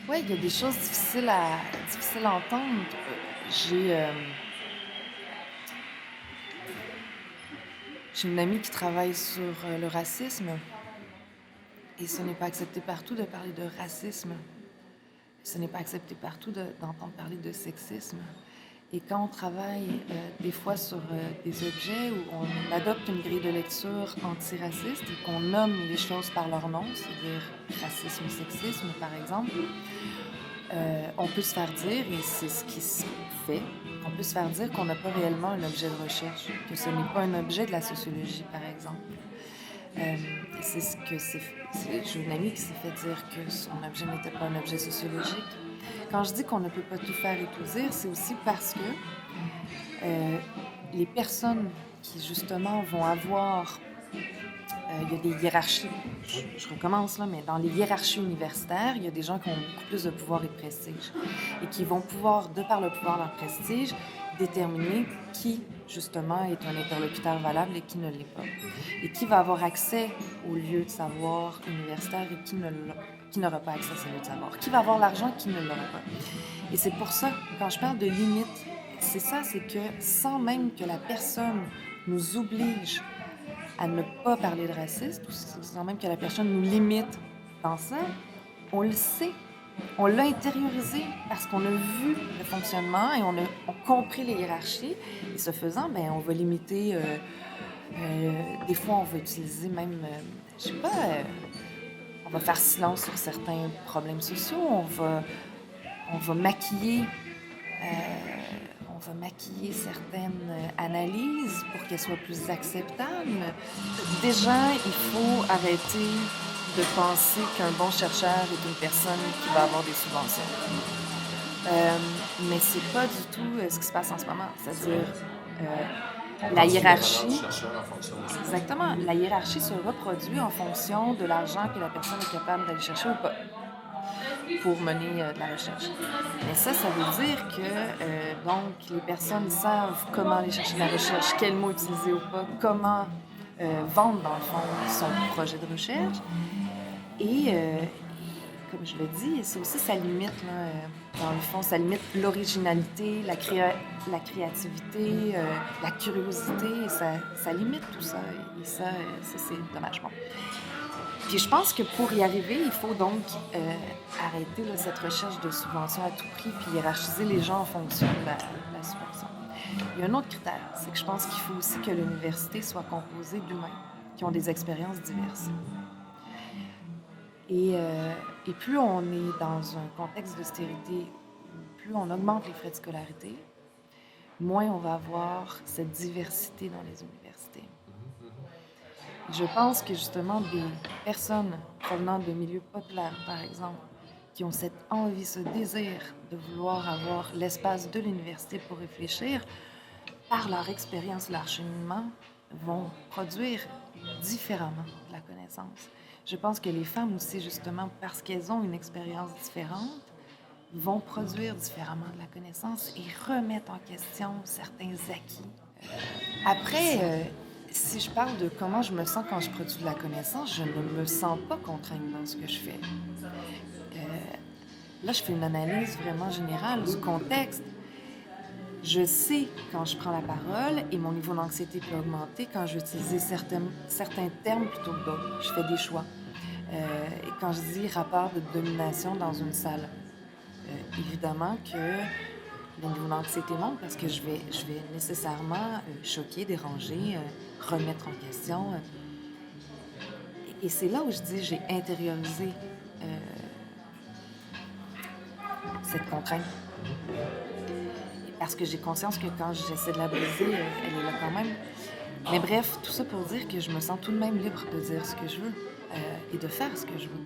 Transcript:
Ouais, il y a des choses difficiles à entendre. J'ai, j'ai une amie qui travaille sur, le racisme et ce n'est pas accepté partout de parler de racisme. Ce n'est pas accepté partout d'entendre parler de sexisme. Et quand on travaille des fois sur des objets où on adopte une grille de lecture antiraciste et qu'on nomme les choses par leur nom, c'est-à-dire racisme, sexisme par exemple, on peut se faire dire, et c'est ce qui se fait, on peut se faire dire qu'on n'a pas réellement un objet de recherche, que ce n'est pas un objet de la sociologie par exemple. Euh, c'est ce que j'ai une amie qui s'est fait dire que son objet n'était pas un objet sociologique. Quand je dis qu'on ne peut pas tout faire et tout dire, c'est aussi parce que euh, les personnes qui justement vont avoir, il y a des hiérarchies, je recommence là, mais dans les hiérarchies universitaires, il y a des gens qui ont beaucoup plus de pouvoir et de prestige et qui vont pouvoir, de par le pouvoir, leur prestige, déterminer qui justement est un interlocuteur valable et qui ne l'est pas. Et qui va avoir accès aux lieux de savoir universitaires et qui n'aura pas accès à ces lieux de savoir. Qui va avoir l'argent et qui ne l'aura pas. Et c'est pour ça, quand je parle de limite, c'est ça, c'est que sans même que la personne nous oblige à ne pas parler de racisme, sans même que la personne nous limite dans ça, on le sait. On l'a intériorisé parce qu'on a vu le fonctionnement et on a compris les hiérarchies. Et ce faisant, ben, on va limiter. Des fois, on va utiliser même, je sais pas, on va faire silence sur certains problèmes sociaux. On va maquiller certaines analyses pour qu'elles soient plus acceptables. Déjà, il faut arrêter de penser qu'un bon chercheur est une personne qui va avoir des subventions. Euh, mais c'est pas du tout ce qui se passe en ce moment. C'est-à-dire, On la pense qu'il y a la valeur du hiérarchie, chercheur en fonction des subventions. exactement, la hiérarchie se reproduit en fonction de l'argent que la personne est capable d'aller chercher ou pas pour mener de la recherche. Mais ça veut dire que donc les personnes savent comment aller chercher de la recherche, quels mots utiliser ou pas, comment vendre dans le fond son projet de recherche. Et comme je le dis, c'est aussi sa limite, là, dans le fond, ça limite l'originalité, la créativité, la curiosité, ça limite tout ça. Et ça c'est dommage. Bon. Puis je pense que pour y arriver, il faut donc arrêter là, cette recherche de subvention à tout prix puis hiérarchiser les gens en fonction de la subvention. Il y a un autre critère, c'est que je pense qu'il faut aussi que l'université soit composée d'humains qui ont des expériences diverses. Et plus on est dans un contexte d'austérité, plus on augmente les frais de scolarité, moins on va avoir cette diversité dans les universités. Je pense que justement des personnes provenant de milieux populaires, par exemple, qui ont cette envie, ce désir de vouloir avoir l'espace de l'université pour réfléchir, par leur expérience, leur cheminement, vont produire différemment de la connaissance. Je pense que les femmes aussi, justement, parce qu'elles ont une expérience différente, vont produire différemment de la connaissance et remettre en question certains acquis. Après, si je parle de comment je me sens quand je produis de la connaissance, je ne me sens pas contrainte dans ce que je fais. Là, je fais une analyse vraiment générale du contexte. Je sais quand je prends la parole et mon niveau d'anxiété peut augmenter quand je vais utiliser certains termes plutôt que d'autres. Je fais des choix. Et quand je dis rapport de domination dans une salle, évidemment que le niveau d'anxiété monte parce que je vais nécessairement choquer, déranger, remettre en question. Et c'est là où je dis j'ai intériorisé cette contrainte. Parce que j'ai conscience que quand j'essaie de la briser, elle est là quand même. Mais bref, tout ça pour dire que je me sens tout de même libre de dire ce que je veux et de faire ce que je veux.